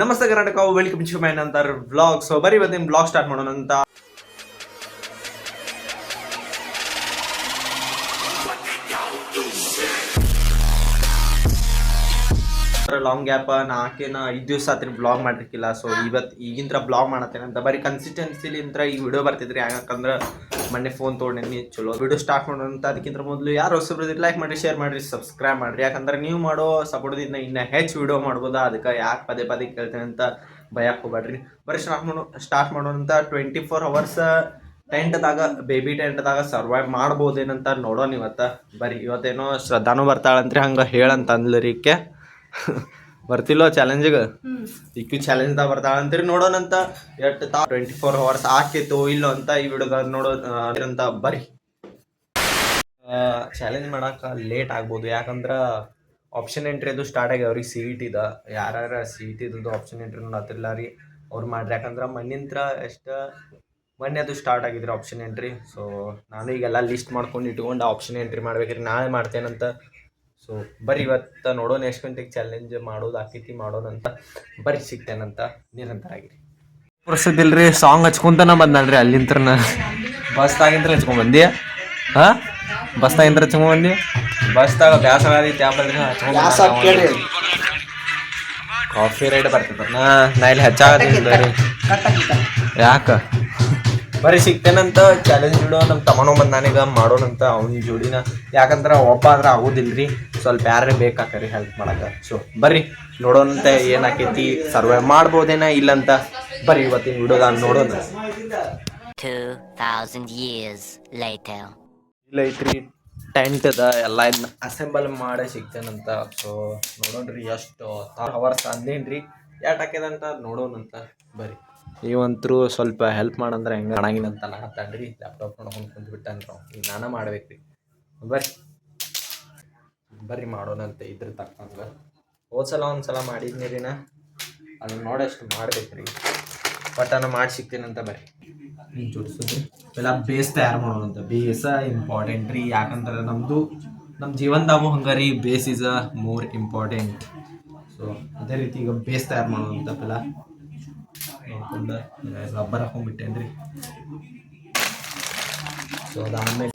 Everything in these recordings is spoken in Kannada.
ನಮಸ್ತೆ ಕರ್ನಾಟಕ, ವೆಲ್ಕಮ್ ಟು ಮೈ ನಂತರ ವ್ಲಾಗ್. ಸೊ ಬರೀ ಇವತ್ತಿನ ವ್ಲಾಗ್ ಸ್ಟಾರ್ಟ್ ಮಾಡೋಣ ಅಂತ. ಲಾಂಗ್ ಗ್ಯಾಪ್ ನಾಲ್ಕೇನ 5 ದಿವಸ ಆತ್ರಿ ಬ್ಲಾಗ್ ಮಾಡಿರ್ಕಿಲ್ಲ. ಸೊ ಈಗಿಂತ್ರ ಬ್ಲಾಗ್ ಮಾಡತ್ತೇನೆ ಅಂತ ಬರೀ ಕನ್ಸಿಸ್ಟೆನ್ಸಿಲಿ ಈ ವಿಡಿಯೋ ಬರ್ತಿದ್ರಿ. ಯಾಕಂದ್ರೆ ಮೊನ್ನೆ ಫೋನ್ ತೊಗೊಂಡಿನಿ, ಚಲೋ ವಿಡಿಯೋ ಸ್ಟಾರ್ಟ್ ಮಾಡೋಣ ಅಂತ. ಅದಕ್ಕಿಂತ ಮೊದಲು ಯಾರು ಹೊಸಬ್ರು ಲೈಕ್ ಮಾಡಿರಿ, ಶೇರ್ ಮಾಡಿರಿ, ಸಬ್ಸ್ಕ್ರೈಬ್ ಮಾಡಿರಿ. ಯಾಕಂದ್ರೆ ನೀವು ಮಾಡೋ ಸಪೋರ್ಟ್ದಿಂದ ಇನ್ನೂ ಹೆಚ್ಚು ವಿಡಿಯೋ ಮಾಡ್ಬೋದಾ, ಅದಕ್ಕೆ ಯಾಕೆ ಪದೇ ಪದೇ ಕೇಳ್ತೇನೆ ಅಂತ ಭಯಕ್ಕೆ ಹೋಗ್ಬೇಡ್ರಿ. ಬರೀ ಸ್ಟಾರ್ಟ್ ಮಾಡೋಣ ಅಂತ. 24 hours ಟೆಂಟ್ದಾಗ, ಬೇಬಿ ಟೆಂಟ್ದಾಗ ಸರ್ವೈವ್ ಮಾಡ್ಬೋದೇನಂತ ನೋಡೋಣ ಇವತ್ತು. ಬರೀ ಇವತ್ತೇನೋ ಶ್ರದ್ಧಾನು ಬರ್ತಾಳಂತ್ರಿ, ಹಂಗೆ ಹೇಳಂತ ಅಂದ್ಲರಿಕೆ ಬರ್ತಿಲ್ಲೋ ಚಾಲೆಂಜಿಗೆ. ಇಕ್ಕಿ ಚಾಲೆಂಜ್ದಾಗ ಬರ್ತಾಳಂತ್ರಿ, ನೋಡೋಣಂತ. 24 hours ಆಕೇತೋ ಇಲ್ಲೋ ಅಂತ ಈ ವಿಡಿಯೋದಾಗ ನೋಡೋದಂತ. ಬರೀ ಚಾಲೆಂಜ್ ಮಾಡಕ್ಕೆ ಲೇಟ್ ಆಗ್ಬೋದು, ಯಾಕಂದ್ರೆ ಆಪ್ಷನ್ ಎಂಟ್ರಿ ಅದು ಸ್ಟಾರ್ಟ್ ಆಗಿ ಅವ್ರಿಗೆ CET ಇದೆ. ಯಾರ್ಯಾರ CET ಇದ್ದು ಆಪ್ಷನ್ ಎಂಟ್ರಿ ನೋಡತ್ತಿಲ್ಲ ರೀ, ಅವ್ರು ಮಾಡ್ರಿ. ಯಾಕಂದ್ರೆ ಮೊನ್ನೆ ಅದು ಸ್ಟಾರ್ಟ್ ಆಗಿದ್ರಿ ಆಪ್ಷನ್ ಎಂಟ್ರಿ. ಸೊ ನಾನು ಈಗೆಲ್ಲ ಲಿಸ್ಟ್ ಮಾಡ್ಕೊಂಡು ಇಟ್ಕೊಂಡು ಆಪ್ಷನ್ ಎಂಟ್ರಿ ಮಾಡ್ಬೇಕ್ರಿ, ನಾಳೆ ಮಾಡ್ತೇನಂತ. ಸೊ ಬರೀ ಇವತ್ತು ನೋಡೋಣ ಎಷ್ಟು ಗಂಟೆಗೆ ಚಾಲೆಂಜ್ ಮಾಡೋದು ಆಕೈತಿ, ಮಾಡೋಣಂತ. ಬರೀ ಸಿಗ್ತೇನಂತ, ನಿರಂತರ ಆಗಿರಿ. ಪ್ರಸಿದ್ಧಿಲ್ರಿ ಸಾಂಗ್ ಹಚ್ಕೊಂತಾನ ಬಂದಲ್ರಿ ಅಲ್ಲಿಂತ್ರನ. ಬಸ್ತಾಗಿಂತ್ರ ಹಚ್ಕೊಂಡ್ಬಂದಿ? ಹಾಂ, ಬಸ್ತಾಗಿಂತ್ರ ಹಚ್ಕೊಂಡ್ಬಂದಿ? ಬಸ್ತಾಗ ಬ್ಯಾಸರ ಹಚ್ಕೊಂಡ್ ಕಾಫಿ ರೈಡ್ ಬರ್ತದ. ನಾ ಇಲ್ಲಿ ಹೆಚ್ಚಾಗತ್ತಿಲ್ಲ ರೀ. ಯಾಕೆ ಬರೀ ಸಿಗ್ತೇನಂತ. ಚಾಲೆಂಜ್ ವಿಡಿಯೋ ನಮ್ಮ ತಮ್ಮನೋ ಬಂದಾನೀಗ, ಮಾಡೋಣಂತ ಅವ್ನ ಜೋಡಿನ. ಯಾಕಂದ್ರೆ ಒಬ್ಬ ಆದ್ರೆ ಆಗೋದಿಲ್ರಿ, ಸ್ವಲ್ಪ ಯಾರೇ ಬೇಕಾಕರಿ ಹೆಲ್ಪ್ ಮಾಡಕ್ಕೆ. ಸೊ ಬರ್ರಿ ನೋಡೋಣಂತ ಏನಾಕೈತಿ, ಸರ್ವೈವ್ ಮಾಡ್ಬೋದೇನ ಇಲ್ಲಂತ. ಬರ್ರಿ ಇವತ್ತಿನ ವಿಡಿಯೋದಾಗ ನೋಡೋಣ. 2000 years later. ಇಲ್ಲ ಐತ್ರಿ ಟೆಂಟ್ ಅದ, ಎಲ್ಲ ಇದನ್ನ ಅಸೆಂಬಲ್ ಮಾಡೇ ಸಿಗ್ತೇನಂತ. ಸೊ ನೋಡೋಣ್ರಿ ಎಷ್ಟು ಅವರ್ಸ್ ಅಂದೇನ್ರಿ, ಯಾಟ್ ಹಾಕ್ಯದಂತ ನೋಡೋಣಂತ. ಬರ್ರಿ ನೀವಂತರೂ ಸ್ವಲ್ಪ ಹೆಲ್ಪ್ ಮಾಡಂದ್ರೆ ಹೆಂಗೆ ಮಾಡಂಗಿಲ್ಲಂತ ನಾತನ್ರಿ. ಲ್ಯಾಪ್ಟಾಪ್ ನೋಡ್ಕೊಂಡು ಕುಂತ್ಬಿಟ್ಟನ್ರಿ, ಈಗ ನಾನೇ ಮಾಡ್ಬೇಕ್ರಿ. ಬರ್ರಿ ಮಾಡೋಣಂತ. ಇದ್ರ ತಕ್ಕಂಗೆ ಹೋದ್ಸಲ ಒಂದ್ಸಲ ಮಾಡಿದ್ನಿ ರೀ, ಅದನ್ನ ನೋಡಷ್ಟು ಮಾಡ್ಬೇಕ್ರಿ. ಬಟ್ ಮಾಡಿ ಸಿಗ್ತೇನಂತ. ಬರ್ರಿ ಜೋಡಿಸೋದು ಎಲ್ಲ ಬೇಸ್ ತಯಾರು ಮಾಡೋಣಂತ. ಬೇಸ ಇಂಪಾರ್ಟೆಂಟ್ ರೀ, ಯಾಕಂದ್ರೆ ನಮ್ಮ ಜೀವನದಾಗೂ ಹಂಗೆ ರೀ, base is more important. So ಅದೇ ರೀತಿ ಈಗ ಬೇಸ್ ತಯಾರು ಮಾಡೋಣಂತ. ಎಲ್ಲ ನೋಡ್ಕೊಂಡು ರಬ್ಬರ್ ಹಾಕೊಂಡ್ಬಿಟ್ಟೇನು ರೀ. ಸೊ ಅದಾದ್ಮೇಲೆ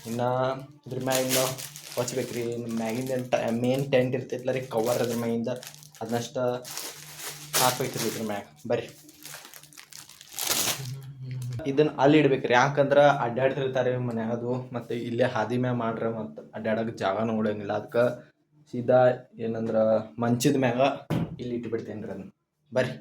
ಇನ್ನು ಇದ್ರ ಮ್ಯಾಗಿಂದ ಹೊಚ್ಬೇಕ್ರಿ. ಮ್ಯಾಗಿಂದ ಮೇನ್ ಟೆಂಟ್ ಇರ್ತೈತಿಲ್ಲ ರೀ, ಕವರ್ ಅದ್ರ ಮ್ಯಾಗಿಂದ ಅದನ್ನಷ್ಟು ಹಾಕ್ಬೇಕ್ರಿ ಇದ್ರ ಮ್ಯಾಗ. ಬರ್ರಿ ಇದನ್ನ ಅಲ್ಲಿ ಇಡ್ಬೇಕ್ರಿ, ಯಾಕಂದ್ರೆ ಅಡ್ಡಾಡ್ತಿರ್ತಾರೆ ಮನ್ಯಾಗದು, ಮತ್ತು ಇಲ್ಲೇ ಹಾದಿ ಮ್ಯಾಗ ಮಾಡ್ರೆ ಮತ್ತು ಅಡ್ಡಾಡೋಕೆ ಜಾಗ ನೋಡೋಂಗಿಲ್ಲ. ಅದಕ್ಕೆ ಸೀದಾ ಏನಂದ್ರೆ ಮಂಚದ ಮ್ಯಾಗ ಇಲ್ಲಿ ಇಟ್ಬಿಡ್ತೇನೆ ರೀ ಅದನ್ನ. ಬರ್ರಿ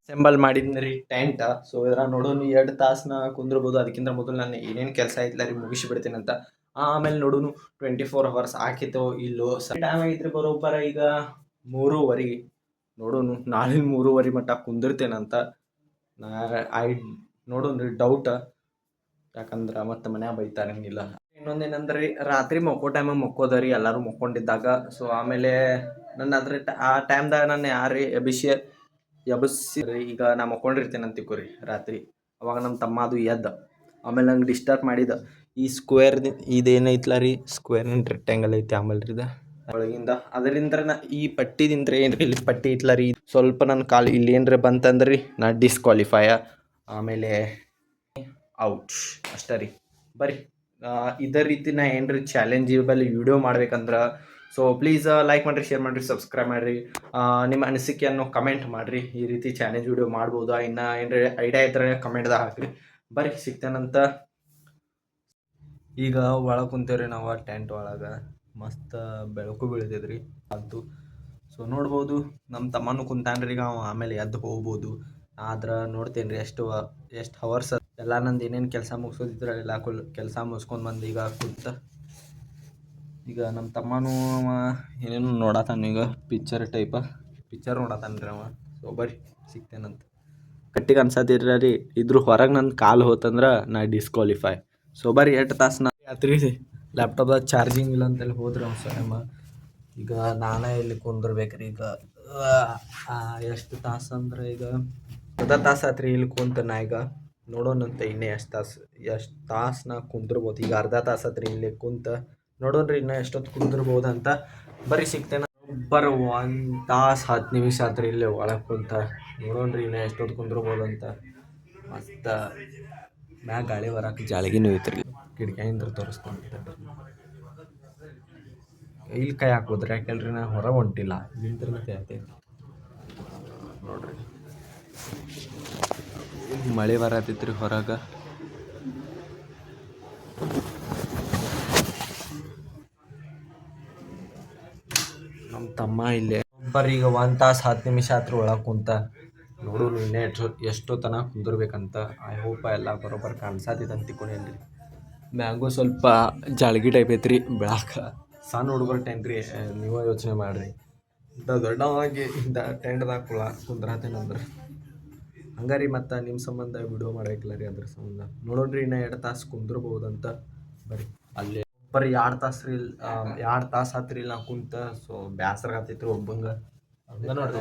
ಅಸೆಂಬಲ್ ಮಾಡಿದ್ನಿ ರೀ ಟೆಂಟ್. ಸೊ ಇದ್ರ ನೋಡೋನು 2 ತಾಸನ್ನ ಕುಂದ್ರಬೋದು. ಅದಕ್ಕಿಂತ ಮೊದಲು ನಾನು ಏನೇನು ಕೆಲಸ ಐತಿಲ್ಲ ರೀ ಮುಗಿಸಿಬಿಡ್ತೇನಂತ. ಆಮೇಲೆ ನೋಡೋನು 24 hours ಹಾಕಿತೋ ಇಲ್ಲೋ. ಟೈಮ್ ಆಗಿದ್ರಿ ಬರೋಬ್ಬರ ಈಗ 3:30. ನೋಡೋನು ನಾಳಿನ 3:30 ಮಟ್ಟ ಕುಂದಿರ್ತೇನಂತ. ನೋಡೋನು ರೀ ಡೌಟ್, ಯಾಕಂದ್ರೆ ಮತ್ತೆ ಮನ್ಯಾಗ ಬೈತಾರಂಗಿಲ್ಲ. ಇನ್ನೊಂದೇನಂದ್ರೆ ರಾತ್ರಿ ಮಕ್ಕೋ ಟೈಮಾಗ ಮಕ್ಕೋದರಿ, ಎಲ್ಲರೂ ಮಕ್ಕೊಂಡಿದ್ದಾಗ. ಸೊ ಆಮೇಲೆ ನನ್ನ ಅದ್ರ ಆ ಟೈಮ್ದಾಗ ನಾನು ಯಾರೇ ಎಬಸ್ಸಿ ಈಗ ನಾ ಮಕ್ಕೊಂಡಿರ್ತೇನೆ ಅಂತ ತಿಳ್ಕೊರಿ ರಾತ್ರಿ. ಅವಾಗ ನಮ್ಮ ತಮ್ಮ ಅದು ಎದ್ದ ಆಮೇಲೆ ನಂಗೆ ಡಿಸ್ಟರ್ಬ್ ಮಾಡಿದ. ಈ ಸ್ಕ್ವೇರ್ ಇದೇನೈತ್ಲ ರೀ, ಸ್ಕ್ವೇರ್ ರೆಕ್ಟ್ಯಾಂಗಲ್ ಐತಿ ಆಮೇಲೆ ರೀ ಒಳಗಿಂದ. ಅದರಿಂದ ಈ ಪಟ್ಟಿದಿಂದ್ರೆ ಏನ್ರಿ, ಇಲ್ಲಿ ಪಟ್ಟಿ ಐತ್ಲ ರೀ, ಸ್ವಲ್ಪ ನನ್ನ ಕಾಲು ಇಲ್ಲಿ ಏನ್ರಿ ಬಂತಂದ್ರಿ ನಾ ಡಿಸ್ಕ್ವಾಲಿಫೈ, ಆಮೇಲೆ ಔಟ್ ಅಷ್ಟೇ ರೀ. ಬರ್ರಿ ಇದೇ ರೀತಿ ನಾ ಏನ್ರಿ ಚಾಲೆಂಜಿಬಲ್ ವಿಡಿಯೋ ಮಾಡ್ಬೇಕಂದ್ರೆ ಸೊ ಪ್ಲೀಸ್ ಲೈಕ್ ಮಾಡಿರಿ, ಶೇರ್ ಮಾಡಿರಿ, ಸಬ್ಸ್ಕ್ರೈಬ್ ಮಾಡಿರಿ. ನಿಮ್ಮ ಅನಿಸಿಕೆಯನ್ನು ಕಮೆಂಟ್ ಮಾಡಿರಿ. ಈ ರೀತಿ ಚಾಲೆಂಜ್ ವಿಡಿಯೋ ಮಾಡ್ಬೋದಾ, ಇನ್ನು ಏನ್ರಿ ಐಡಿಯಾ ಇದ್ರೆ ಕಮೆಂಟ್ದಾಗ ಹಾಕಿರಿ. ಬರ್ರಿ ಸಿಗ್ತೇನಂತ. ಈಗ ಒಳಗೆ ಕುಂತೇವ್ರಿ ನಾವು ಟೆಂಟ್ ಒಳಗೆ. ಮಸ್ತ್ ಬೆಳಕು ಬೀಳ್ತೈತ್ರಿ ಅದು. ಸೊ ನೋಡ್ಬೋದು ನಮ್ಮ ತಮ್ಮನೂ ಕುಂತಾನ್ರಿ ಈಗ. ಆಮೇಲೆ ಎದ್ದು ಹೋಗ್ಬೋದು. ಆದ್ರೆ ನೋಡ್ತೇನೆ ರೀ ಎಷ್ಟು ಅವರ್ಸ್ ಎಲ್ಲ ನಂದು ಏನೇನು ಕೆಲಸ ಮುಗಿಸೋದಿದ್ರೆ ಎಲ್ಲ ಕೆಲಸ ಮುಗಿಸ್ಕೊಂಡು ಬಂದು ಈಗ ಕುಂತ. ಈಗ ನಮ್ಮ ತಮ್ಮನೂ ಏನೇನು ನೋಡತ್ತಾನ, ಈಗ ಪಿಕ್ಚರ್ ನೋಡತ್ತಾನ್ರಿ ಅವ. ಸೊ ಬರ್ರಿ ಸಿಗ್ತೇನಂತ. ಕಟ್ಟಿಗೆ ಅನ್ಸತ್ತಿರ ರೀ, ಇದ್ರ ಹೊರಗೆ ನನ್ನ ಕಾಲು ಹೋತಂದ್ರೆ ನಾ ಡಿಸ್ಕ್ವಾಲಿಫೈ. ಸೊ ಬರ್ರಿ 8 ತಾಸು ರಾತ್ರಿ ಲ್ಯಾಪ್ಟಾಪ್ದಾಗ ಚಾರ್ಜಿಂಗ್ ಇಲ್ಲ ಅಂತೇಳಿ ಹೋದ್ರೆ ಅವ್ನು ಸ್ವಯಂ. ಈಗ ನಾನೇ ಇಲ್ಲಿ ಕುಂದಿರ್ಬೇಕ್ರಿ. ಈಗ ಎಷ್ಟು ತಾಸು ಅಂದ್ರೆ ಈಗ ಅರ್ಧ ತಾಸು ಆತ್ರಿ ಇಲ್ಲಿ ಕುಂತ ನಾ ಈಗ ನೋಡೋಣಂತೆ ಇನ್ನೇ ಎಷ್ಟು ತಾಸು ನಾ ಕುಂದಿರ್ಬೋದು. ಈಗ ಅರ್ಧ ತಾಸು ಆತ್ರಿ ಇಲ್ಲಿ ಕುಂತ ನೋಡೋಣ್ರಿ ಇನ್ನೂ ಎಷ್ಟೊತ್ತು ಕುಂದಿರ್ಬೋದು ಅಂತ. ಬರೀ ಸಿಗ್ತೇನೆ ಬರೋ 1 ತಾಸು 10 ನಿಮಿಷ ಆತ್ರಿ ಇಲ್ಲಿ ಒಳಗೆ ಕುಂತ ನೋಡೋಣ್ರಿ ಇನ್ನೂ ಎಷ್ಟೊತ್ತು ಕುಂದಿರ್ಬೋದು ಅಂತ. ಮಸ್ತ್ ಮ್ಯಾಗ ಗಾಳಿ ಬರಕ್ಕೆ ಜಾಳಿಗೆನೂ ಐತ್ರಿ, ಕಿಟಕಿಯಿಂದ ತೋರಿಸ್ಕೊಂಡು ಇಲ್ಲಿ ಕೈ ಹಾಕೋದ್ರಿ ಯಾಕೆಲ್ರಿ ನಾ ಹೊರಗೆ ಹೊಂಟಿಲ್ಲ ನಿಂತ್ರನ ಕೈ ಹಾಕ್ತೈತಿ ನೋಡ್ರಿ. ಮಳೆ ಬರತೈತ್ರಿ ಹೊರಗೆ. ನಮ್ಮ ತಮ್ಮ ಇಲ್ಲೇ ಒಬ್ಬರೀಗ 1 ತಾಸು 10 ನಿಮಿಷ ಆತ್ರಿ ಒಳಗೆ ಕುಂತ ನೋಡೋರು ಇನ್ನೇ ಎಷ್ಟೋ ತನಕ ಕುಂದಿರ್ಬೇಕಂತ. ಐ ಹೋಪ್ ಎಲ್ಲ ಬರೋಬ್ಬರ ಕಾಣಿಸತೈತೆ ಅಂತ ತಿಳ್ಕೊಂಡೇನ್ರಿ. ಮ್ಯಾಂಗೋ ಸ್ವಲ್ಪ ಜಾಳ್ಗಿ ಟೈಪ್ ಐತ್ರಿ ಬೆಳಕ. ಸಣ್ಣ ಹುಡುಗರು ಟೆಂಟ್ರಿ, ನೀವೇ ಯೋಚನೆ ಮಾಡಿರಿ. ದೊಡ್ಡವಾಗಿ ಟೆಂಟ್ದಾಗ ಕುಂದ್ರತ್ತೇನಂದ್ರೆ ಹಂಗಾರಿ. ಮತ್ತು ನಿಮ್ಮ ಸಂಬಂಧ ವಿಡಿಯೋ ಮಾಡಬೇಕಿಲ್ಲ ರೀ, ಅದ್ರ ಸಂಬಂಧ ನೋಡೋಣ್ರಿ ಇನ್ನೂ 2 ತಾಸು ಕುಂದಿರ್ಬೋದಂತ. ಬರೀ ಅಲ್ಲೇ ಬರೀ 2 ತಾಸು ರೀ 2 ತಾಸು ಆತ್ರಿ ನಾ ಕುಂತ. ಸೊ ಬೇಸರ ಆತೈತ್ರಿ ಒಬ್ಬಂಗೆ. ಹಂಗೆ ನೋಡ್ರಿ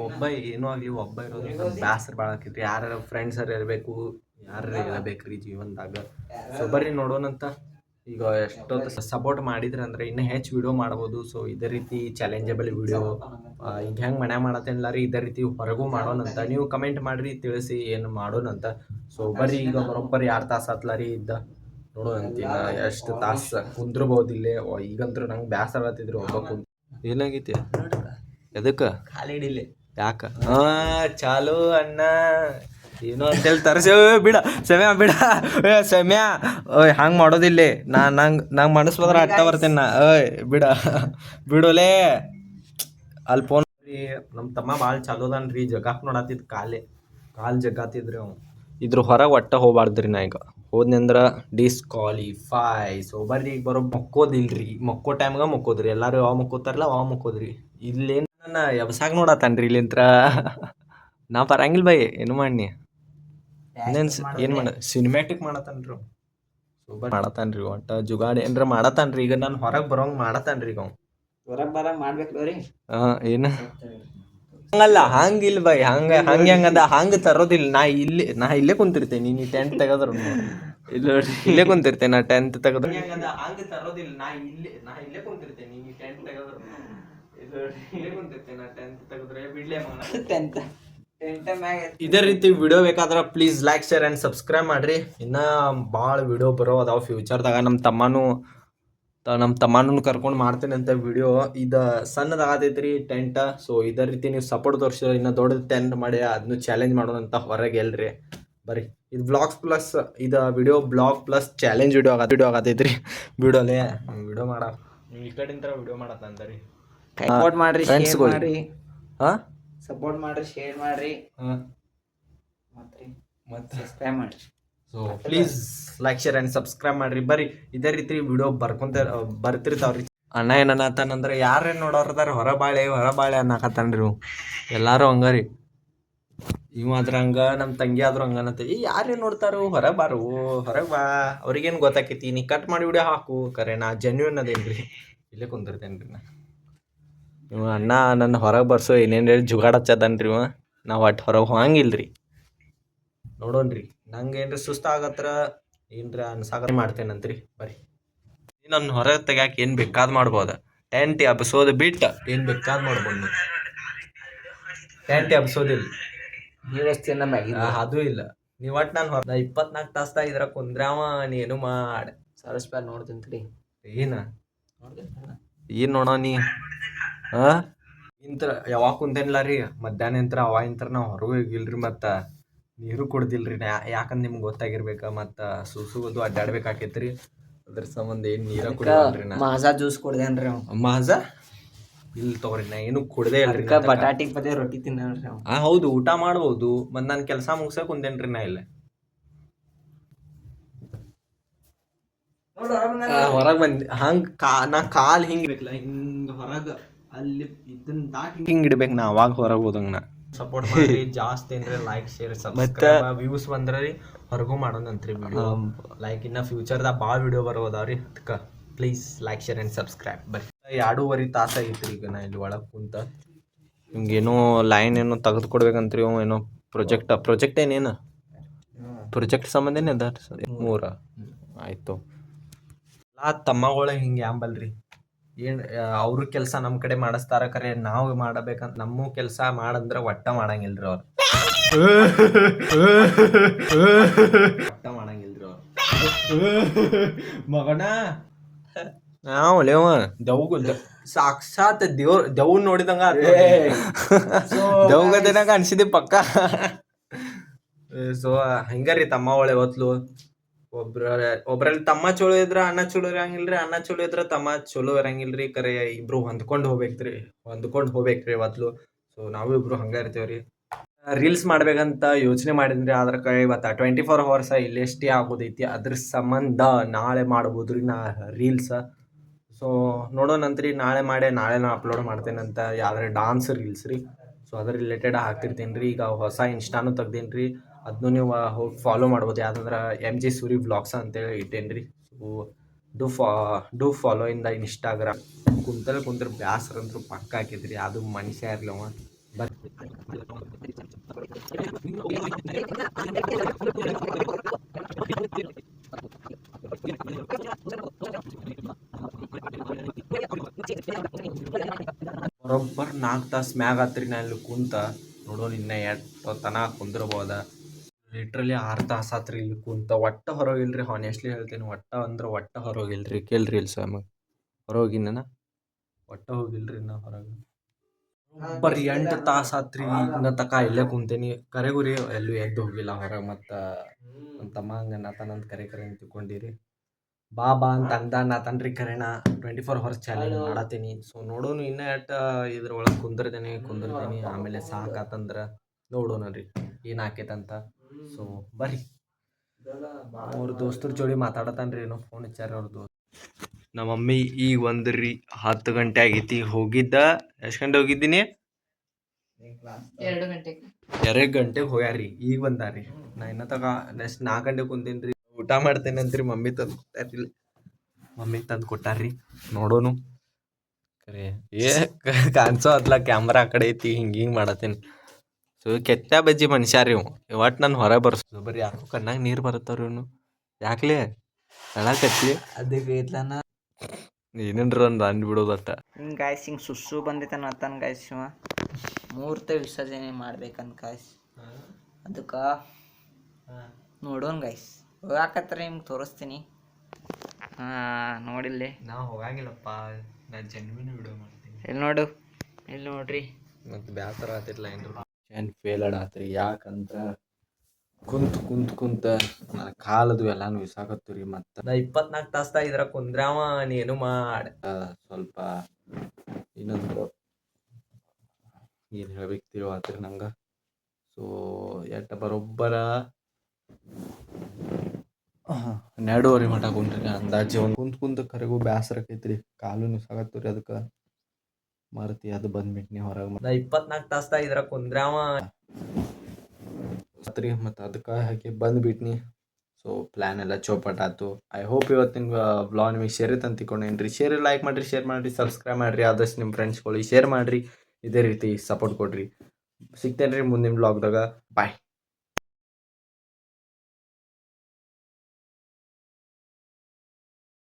ಒಬ್ಬ ಏನೂ ಆಗಲಿ ಒಬ್ಬ ಇರೋದು ಬೇಸರ ಭಾಳ ಆಕೈತಿ. ಯಾರು ಫ್ರೆಂಡ್ಸರು ಇರಬೇಕು, ಯಾರು ಇರಬೇಕು ರೀ ಜೀವನದಾಗ. ಸೊ ಬರ್ರಿ ನೋಡೋಣಂತ. ಈಗ ಎಷ್ಟೊತ್ತು ಸಪೋರ್ಟ್ ಮಾಡಿದ್ರೆ ಅಂದರೆ ಇನ್ನೂ ಹೆಚ್ಚು ವಿಡಿಯೋ ಮಾಡ್ಬೋದು. ಸೊ ಇದೇ ರೀತಿ ಚಾಲೆಂಜಬಲ್ ವಿಡಿಯೋ ಈಗ ಹೆಂಗೆ ಮನೆ ಮಾಡತ್ತೇನಿಲ್ಲ ರೀ, ಇದೇ ರೀತಿ ಹೊರಗೂ ಮಾಡೋಣಂತ. ನೀವು ಕಮೆಂಟ್ ಮಾಡಿರಿ, ತಿಳಿಸಿ ಏನು ಮಾಡೋಣಂತ. ಸೊ ಬರ್ರಿ ಈಗ ಬರೋಬ್ಬರಿ 2 ತಾಸು ಆತ್ಲ ರೀ ಇದ್ದ ನೋಡೋಣಂತ. ಎಷ್ಟು ತಾಸು ಕುಂದ್ರಬಹುದು ಇಲ್ಲೇ. ಈಗಂತೂ ನಂಗೆ ಬೇಸರ ಆಗ್ತಿದ್ರಿ ಒಬ್ಬ ಕುಂತ. ಏನಾಗೈತಿ ಎದಕ್ಕೆ ಖಾಲಿ ಹಿಡಿಲಿ ಯಾಕೆ? ಚಾಲು ಅಣ್ಣ ಏನೋ ಅಂತೇಳಿ ತರಿಸಿ ಬಿಡ ಸಮಯ ಬಿಡ ಸಮಯ. ಹಂಗೆ ಮಾಡೋದಿಲ್ಲ. ನಂಗೆ ಮನಸ್ಸು ಬಂದ್ರೆ ಅಟ್ಟ ಬರ್ತೇನೆ ನಾ. ಬಿಡ ಬಿಡೋಲೇ ಅಲ್ಲಿ ಫೋನ್ ರೀ. ನಮ್ಮ ತಮ್ಮ ಭಾಳ ಚಾಲು ಅದಾನ್ರಿ. ಜಗಾಕ್ ನೋಡತ್ತಿದ್ದು ಕಾಲು ಜಗಾತಿದ್ರಿ ಅವ. ಇದ್ರ ಹೊರಗೆ ಒಟ್ಟ ಹೋಗ್ಬಾರ್ದ್ರಿ. ನಾ ಈಗ ಹೋದ್ನಿ ಅಂದ್ರೆ ಡಿಸ್ಕ್ವಾಲಿಫೈ. ಸೊ ಬರ್ರಿ ಈಗ ಬರೋ ಮಕ್ಕೋದಿಲ್ರಿ. ಮಕ್ಕೋ ಟೈಮ್ಗೆ ಮಕ್ಕೋದ್ರಿ. ಎಲ್ಲರೂ ಯಾವ ಮಕ್ಕೋತಾರಲ್ಲ ಅವ ಮಕ್ಕೋದ್ರಿ. ಇಲ್ಲೇನು ನನ್ನ ಎಬ್ಸಾಗ ನೋಡತ್ತನ್ರಿ ಇಲ್ಲಿಂತ್ರ. ನಾ ಬರಂಗಿಲ್ಲ ಬೈ, ಏನು ಮಾಡಿ ಇನ್ನೇನು ಏನು ಸಿನಿಮ್ಯಾಟಿಕ್ ಮಾಡತ್ತನ್ರಿ ಅವ. ಸೊ ಬರ್ರಿ ಮಾಡತ್ತಾನ್ರಿ ಒಟ್ಟ ಜುಗಾಡಿ ಏನ್ರ ಮಾಡತ್ತಾನ್ರಿ. ಈಗ ನಾನು ಹೊರಗೆ ಬರೋಂಗೆ ಮಾಡತ್ತಾನ್ರಿ ಈಗ ಅವ. ಹೊರಗೆ ಬರಂಗೆ ಮಾಡ್ಬೇಕು ರೀ. ಏನು ಹಂಗಲ್ಲ, ಹಂಗಿಲ್ಲ ಬೈ. ಹೆಂಗದ ಹಂಗೆ ತರೋದಿಲ್ಲ. ನಾ ಇಲ್ಲೇ ಕುಂತಿರ್ತೇನೆ. ನೀ 10th ತೆಗೆದ್ರು ಇಲ್ಲ ಇಲ್ಲೇ ಕುಂತಿರ್ತೇನೆ. ನಾ 10th ತೆಗೆದ್ರು ಹಂಗೆ ತರೋದಿಲ್ಲ. ನಾ ಇಲ್ಲೇ ಕುಂತಿರ್ತೇನೆ. ನೀ 10th ತೆಗೆದ್ರು ಇಲ್ಲೇ ಕುಂತಿರ್ತೇನೆ. ನಾ 10th ತೆಗೆದ್ರೆ ಬಿಡ್ಲೇ ಇದೇ ರೀತಿ ವಿಡಿಯೋ ಬೇಕಾದ್ರೆ please like share and subscribe ಮಾಡಿರಿ. ಇನ್ನೂ ಭಾಳ ವಿಡಿಯೋ ಬರೋ ಅದಾವ ಫ್ಯೂಚರ್ದಾಗ. ನಮ್ಮ ತಮ್ಮನೂ ಕರ್ಕೊಂಡು ಮಾಡ್ತೇನೆ ಅಂತ ವಿಡಿಯೋ. ಇದು ಸಣ್ಣದಾಗತೈತ್ರಿ ಟೆಂಟ. ಸೊ ಇದೇ ರೀತಿ ನೀವು ಸಪೋರ್ಟ್ ತೋರಿಸಿದ್ರೆ ಇನ್ನೂ ದೊಡ್ಡದು ಟೆಂಟ್ ಮಾಡಿ ಅದನ್ನು ಚಾಲೆಂಜ್ ಮಾಡೋಣ ಅಂತ ಹೊರಗೆ ಎಲ್ರಿ. ಬರ್ರಿ ಇದು ಬ್ಲಾಗ್ಸ್ ಪ್ಲಸ್ ಇದು video blog plus challenge video ಆಗತೈತ್ರಿ. ವಿಡಿಯೋಲೇ ವಿಡಿಯೋ ಮಾಡ ನೀವು ಈ ಕಡೆಯಿಂದ ವಿಡಿಯೋ ಮಾಡತ್ತಂದ್ರಿ. ಸಪೋರ್ಟ್ ಮಾಡ್ರಿ, ಫ್ರೆಂಡ್ಸ್ ಶೇರ್ ಮಾಡ್ರಿ. ಹಾಂ ಸಪೋರ್ಟ್ ಮಾಡ್ರಿ, ಶೇರ್ ಮಾಡ್ರಿ, ಮತ್ತೆ ಸಬ್ಸ್ಕ್ರೈಬ್ ಮಾಡ್ರಿ. So please like share and subscribe ಮಾಡಿರಿ. ಬರ್ರಿ ಇದೇ ರೀತಿ ವಿಡಿಯೋ ಬರ್ತಿರ್ತಾವ್ರಿ. ಅಣ್ಣ ಏನನ್ನತ್ತಾನಂದ್ರೆ ಯಾರೇನು ನೋಡೋರ್ದಾರ ಹೊರಬಾಳೆ ಅನ್ನಕತ್ತಾನ್ರಿ. ಎಲ್ಲರೂ ಹಂಗಾರಿ. ಇವ ಆದ್ರೆ ಹಂಗೆ, ನಮ್ಮ ತಂಗಿ ಆದ್ರೂ ಹಂಗನತ್ತ. ಯಾರೇನು ನೋಡ್ತಾರೋ ಹೊರಗೆ ಬಾ ಅವ್ರಿಗೇನು ಗೊತ್ತಾಕೈತಿ. ನೀ ಕಟ್ ಮಾಡಿ ವಿಡಿಯೋ ಹಾಕು. ಕರೆ ನಾ ಜೆನ್ಯೂನ್ ಅದೇನ್ರಿ, ಇಲ್ಲೇ ಕುಂದಿರ್ತೇನೆ ರೀ ನಾ. ಇವ ಅಣ್ಣ ನನ್ನ ಹೊರಗೆ ಬರ್ಸೋ ಏನೇನು ಹೇಳಿ ಜುಗಾಡ್ ಹಚ್ಚದನ್ರಿ ಇವ. ನಾವು ಒಟ್ಟು ಹೊರಗೆ ಹೋಗಂಗಿಲ್ರಿ. ನೋಡೋಣ್ರಿ ನಂಗೆ ಏನ್ರಿ ಸುಸ್ತಾಗತ್ರ ಏನ್ರ ಅನ್ಸಾಗ ಮಾಡ್ತೇನಂತ್ರಿ. ಬರ್ರಿ ನನ್ನ ಹೊರಗೆ ತೆಗ್ಯಾಕೆ ಏನು ಬೇಕಾದ್ ಮಾಡ್ಬೋದು. ಟೆಂಟ್ ಎಬ್ಸೋದು ಬಿಟ್ಟು ಏನು ಬೇಕಾದ್ ಮಾಡ್ಬೋದು. ನೀವು ಟೆಂಟ್ ಎಬ್ಸೋದಿಲ್ಲ, ವ್ಯವಸ್ಥೆನ ಮ್ಯಾಗಿನ ಅದು ಇಲ್ಲ. ನೀವು ಒಟ್ಟು ನಾನು 24 ತಾಸ್ದಾಗ ಇದ್ರ ಕುಂದ್ರಾವ ನೀ ಏನು ಮಾಡಿ ಸರ್ಸ್ಪ್ಯಾರ್ ನೋಡ್ತೀನಿ ಏನು ನೋಡೋ ನೀ. ಇಂತ್ರ ಯಾವಾಗ ಕುಂತೇನಿಲ್ಲ ರೀ ಮಧ್ಯಾಹ್ನ ಇಂತ್ರ ಅವ ಇಂತ್ರ ನಾವು ಹೊರಗೂ ಹೋಗಿಲ್ರಿ. ಮತ್ತು ನೀರು ಕುಡ್ದಿಲ್ರಿ. ಯಾಕಂದ್ರೆ ನಿಮ್ಗೆ ಗೊತ್ತಾಗಿರ್ಬೇಕು. ಮತ್ತು ಸುಸುವುದು ಅಡ್ಡಾಡ್ಬೇಕಾಕೈತ್ರಿ. ಅದ್ರ ಸಂಬಂಧ ಏನು ನೀರ ಕುಡಿಯಲ್ರಿ. ನಾ ಮಾಜಾ ಜ್ಯೂಸ್ ಕುಡ್ದೇನ್ರಿ ಅವ. ಮಾಜಾ ಇಲ್ಲಿ ತಗೋರಿ. ನಾ ಏನು ಕುಡ್ದೇ ಇಲ್ರಿ. ಬಟಾಟಿ ಪದೇ ರೊಟ್ಟಿ ತಿನ್ನಲ್ರಿ ಅವ. ಹೌದು ಊಟ ಮಾಡ್ಬೋದು. ಮತ್ತು ನಾನು ಕೆಲಸ ಮುಗಿಸೋ ಕುಂತೇನ್ರಿ ನಾ ಇಲ್ಲ. ಹೊರಗೆ ಬಂದು ಹಂಗೆ ನಾ ಕಾಲು ಹಿಂಗೆ ಬೇಕಲ್ಲ ಹಿಂಗೆ ಹೊರಗೆ ಅಲ್ಲಿ ಇದನ್ನ ದಾಟಿ ಹಿಂಗೆ ಇಡ್ಬೇಕು. ನಾ ಅವಾಗ ಹೊರಗೆ ಹೋದಂಗೆ ನಾ ಸಪೋರ್ಟ್ ಮಾಡಿ ಜಾಸ್ತಿ ಅಂದ್ರೆ ಲೈಕ್ ಶೇರ್ ಸಬ್ಸ್ಕ್ರೈಬ್. ವ್ಯೂಸ್ ಬಂದ್ರೆ ರೀ ಹೊರಗೂ ಮಾಡೋಣಂತ್ರಿ ವಿಡಿಯೋ. ಲೈಕ್ ಇನ್ನು ಫ್ಯೂಚರ್ದಾಗ ಭಾಳ ವಿಡಿಯೋ ಬರೋದಾವ್ರಿ. ಅದಕ್ಕೆ please like share and subscribe. ಬರ್ರಿ 2.5 ತಾಸು ಆಗೈತ್ರಿ ಈಗ ನಾ ಇಲ್ಲಿ ಒಳಗೆ ಕುಂತ. ನಿಮ್ಗೇನೋ ಲೈನ್ ಏನೋ ತೆಗೆದು ಕೊಡ್ಬೇಕಂತ್ರಿ ಅವ ಏನೋ ಪ್ರಾಜೆಕ್ಟ್ ಏನೇನು ಪ್ರಾಜೆಕ್ಟ್ ಸಂಬಂಧನೇ ಅದ ಸರಿ 3 ಆಯಿತು. ತಮ್ಮಗಳ ಹಿಂಗೆ ಆಂಬಲ್ರಿ ಏನು ಅವ್ರ ಕೆಲಸ ನಮ್ಮ ಕಡೆ ಮಾಡಿಸ್ತಾರ ಕರೆ ನಾವು ಮಾಡಬೇಕಂತ ನಮ್ಮ ಕೆಲಸ ಮಾಡಂದ್ರೆ ಒಟ್ಟ ಮಾಡಂಗಿಲ್ರಿ ಅವ್ರು ಒಟ್ಟ ಮಾಡಂಗಿಲ್ರಿ ಅವ್ರು ಮಗನ ನಾವು ಲೇವ ಸಾಕ್ಷಾತ್ ದೇವ್ನ ನೋಡಿದಂಗ ದೇವ್ಗದೇನಾಗ ಅನ್ಸಿದಿ ಪಕ್ಕ. ಸೊ ಹಿಂಗಾರಿ ತಮ್ಮ ಒಳ್ಳೆ ಹೊತ್ಲು ಒಬ್ರಲ್ಲಿ ತಮ್ಮ ಚಲೋ ಇದ್ರ ಅಣ್ಣ ಚಲೋ ಇರಂಗಿಲ್ರಿ, ಅಣ್ಣ ಚಲೋ ಇದ್ರ ತಮ್ಮ ಚಲೋ ಇರಂಗಿಲ್ರಿ. ಕರೆ ಇಬ್ರು ಹೊಂದ್ಕೊಂಡು ಹೋಗ್ಬೇಕ್ರಿ ಇವತ್ಲು. ಸೊ ನಾವು ಇಬ್ರು ಹಂಗ ಇರ್ತೇವ್ರಿ. ರೀಲ್ಸ್ ಮಾಡ್ಬೇಕಂತ ಯೋಚನೆ ಮಾಡಿದ್ರಿ, ಆದ್ರ ಇವತ್ತ 24 hours ಇಲ್ಲೇ ಸ್ಟೇ ಆಗೋದೈತಿ. ಅದ್ರ ಸಂಬಂಧ ನಾಳೆ ಮಾಡ್ಬೋದ್ರಿ ನಾ ರೀಲ್ಸ್. ಸೊ ನೋಡೋಣಂತ್ರಿ, ನಾಳೆ ನಾ ಅಪ್ಲೋಡ್ ಮಾಡ್ತೇನಂತ ಯಾವ್ದಾರ ಡಾನ್ಸ್ ರೀಲ್ಸ್ ರೀ. ಸೊ ಅದ್ರ ರಿಲೇಟೆಡ್ ಹಾಕ್ತಿರ್ತೇನೆ ರೀ. ಈಗ ಹೊಸ ಇನ್ಸ್ಟಾನು ತೆಗ್ದೇನಿ ರೀ, ಅದನ್ನು ನೀವು ಹೋಗಿ ಫಾಲೋ ಮಾಡ್ಬೋದು. ಯಾವ್ದಂದ್ರೆ MG ಸೂರಿ ವ್ಲಾಗ್ಸ್ ಅಂತೇಳಿ ಇಟ್ಟೇನಿ ರೀ. So do follow in the Instagram. ಕುಂತ್ರ ಬ್ಯಾಸರ ಅಂತೂ ಪಕ್ಕ ಹಾಕಿದ್ರಿ, ಅದು ಮನುಷ್ಯ ಇರ್ಲವ ಬರೋಬ್ಬರ್ 4 ತಾಸು ಮ್ಯಾಗ ಆತ್ರಿ ನಾ ಇಲ್ಲಿ ಕುಂತ. ನೋಡೋಣ ಇನ್ನ ಎಷ್ಟು ತನ ಕುಂದಿರ್ಬೋದ. ಲಿಟ್ರಲಿ 6 ತಾಸು ಆತ್ರಿ ಇಲ್ಲಿ ಕುಂತ. ಒಟ್ಟ ಹೊರಗಿಲ್ರಿ, ಹಾನೆಸ್ಟ್ಲಿ ಹೇಳ್ತೀನಿ. ಒಟ್ಟ ಹೊರಗಿಲ್ರಿ. ಕೇಳ್ರಿ ಇಲ್ಲಿ ಹೊರಗಿನ ಒಟ್ಟ ಹೋಗಿಲ್ರಿ ನಾ ಹೊರಗೆ. ಬರೀ 8 ತಾಸು ಆತ್ರಿ ಇನ್ನ ತಕ ಇಲ್ಲೇ ಕುಂತೇನಿ. ಕರೆಗುರಿ ಎಲ್ಲೂ ಎದ್ದು ಹೋಗಿಲ್ಲ ಹೊರಗೆ. ಮತ್ತು ನಮ್ಮ ತಮ್ಮ ಹಂಗೆ ನಾತನಂತ ಕರೆ ಅಂತ ತಿಳ್ಕೊಂಡಿರಿ. ಬಾ ಅಂತ ಅಂದಾನತನ್ರಿ. ಕರೆನ 24 hours ಚಾಲೆಂಜ್ ಮಾಡತ್ತೀನಿ. ಸೊ ನೋಡೋಣ ಇನ್ನ ಇದ್ರೊಳಗೆ ಕುಂದಿರ್ತೀನಿ. ಆಮೇಲೆ ಸಾಕಾತಂದ್ರೆ ನೋಡೋಣ ರೀ ಏನು ಆಕೈತಂತ. ಸೊ ಬರ್ರಿ, ಅವ್ರ ದೋಸ್ತರ ಜೋಡಿ ಮಾತಾಡತಾನ್ರಿ. ಏನೋ ಫೋನ್ ಹಚ್ಚಾರ ಅವ್ರ ದೋಸ್ತ. ನಮ್ಮ ಮಮ್ಮಿ ಈಗ ಬಂದ್ರಿ. 10 ಗಂಟೆ ಆಗೈತಿ. ಹೋಗಿದ್ದ ಎಷ್ಟು ಗಂಟೆ ಹೋಗಿದ್ದೀನಿ? 2 ಗಂಟೆಗೆ ಹೋಗ್ಯಾರಿ. ಈಗ ಬಂದಾರಿ. ನಾ ಇನ್ನ ತಗ ನೆಕ್ಸ್ಟ್ 4 ಗಂಟೆಗೆ ಕುಂತೀನಿ ರೀ. ಊಟ ಮಾಡ್ತೇನೆ ಅಂತ್ರಿ. ಮಮ್ಮಿ ತಂದು ಕೊಟ್ಟಾರ್ರಿ. ನೋಡೋನು ಕರೆ ಕಾಣಿಸೋ ಅದ್ಲ ಕ್ಯಾಮ್ರಾ ಆ ಕಡೆ ಐತಿ. ಹಿಂಗೆ ಮಾಡತ್ತೇನೆ. ಸೊ ಕೆತ್ತ ಬಜ್ಜಿ ಮನುಷ್ಯ ರೀ ಒಟ್ಟು ನಾನು ಹೊರಗೆ ಬರ್ಸೋದು. ಬರೀ ಯಾಕೋ ಕಣ್ಣಾಗ ನೀರು ಬರುತ್ತವ್ರಿ ಇವನು. ಯಾಕ್ಲೆ ಕತ್ಲಿ ಅದಕ್ಕೆ ಇತ್ಲಾನ ಏನೇನ್ರ ಒಂದು ಅಂದ್ಬಿಡೋದಟ್ಟ. ಹಿಂಗೆ ಗಾಯ್ಸ್ ಹಿಂಗೆ ಸುಸ್ಸು ಬಂದೈತನ ಅತ್ತಾನ ಗಾಯ್ಸ್. ಇವ ಮೂರ್ತಿ ವಿಸರ್ಜನೆ ಮಾಡ್ಬೇಕಂತ ಗಾಯ್ಸ್. ಅದಕ್ಕೆ ನೋಡೋಣ ಗಾಯ್ಸ್. ಹೋಗಾಕತ್ರ ನಿಮ್ಗೆ ತೋರಿಸ್ತೀನಿ. ನೋಡಿಲ್ಲೇ ನಾವು ಹೋಗಂಗಿಲ್ಲಪ್ಪ. ನಾ ಜನ್ವಿನ ವಿಡಿಯೋ ಮಾಡ್ತೀನಿ. ಇಲ್ಲಿ ನೋಡ್ರಿ. ಮತ್ತು ಬೇಸರ ಆತಿರ್ಲ ಏನು ಫೇಲ್ ಆಡತ್ರಿ. ಯಾಕಂದ್ರೆ ಕುಂತ ಕಾಲದು ಎಲ್ಲಾನು ವಿಸಾಕತ್ತು ರೀ. ಮತ್ತು ನಾ 24 ತಾಸ್ದಾಗ ಇದ್ರ ಕುಂದ್ರಾವ ನೀನು ಸ್ವಲ್ಪ ಇನ್ನೊಂದು ಏನು ಹೇಳ್ಬೇಕು ತಿಳಿವಾತ್ರಿ ನಂಗೆ. ಸೊ ಬರೋಬ್ಬರ 2:30 ಮಟ ಕುಂತ್ರಿ ಅಂದಾಜು. ಒಂದು ಕುಂತ ಕರೆಗೂ ಬೇಸರಕೈತ್ರಿ. ಕಾಲು ನಿಸಾಕತ್ತು ರೀ. ಅದಕ್ಕೆ ಮರ್ತಿ ಅದು ಬಂದ್ಬಿಟ್ನಿ ಹೊರಗೆ. ನಾ 24 ತಾಸ್ದಾಗ ಇದ್ರ ಕುಂದ್ರಾವ ಮತ್ತು ಅದಕ್ಕೆ ಹಾಕಿ ಬಂದುಬಿಟ್ನಿ. ಸೊ ಪ್ಲ್ಯಾನ್ ಎಲ್ಲ ಚೌಪಟ್ ಆಯ್ತು. ಐ ಹೋಪ್ ಇವತ್ತಿನ ವ್ಲಾಗ್ ನಿಮಗೆ ಶೇರ್ ಐತೆ ಅಂತ ತಿಳ್ಕೊಂಡೇನ್ರಿ. ಲೈಕ್ ಮಾಡಿರಿ, ಸಬ್ಸ್ಕ್ರೈಬ್ ಮಾಡಿರಿ. ಆದಷ್ಟು ನಿಮ್ಮ ಫ್ರೆಂಡ್ಸ್ಗಳಿಗೆ ಶೇರ್ ಮಾಡಿರಿ. ಇದೇ ರೀತಿ ಸಪೋರ್ಟ್ ಕೊಡ್ರಿ. ಸಿಗ್ತೇನೆ ರೀ ಮುಂದಿನ ವ್ಲಾಗ್ದಾಗ. ಬಾಯ್.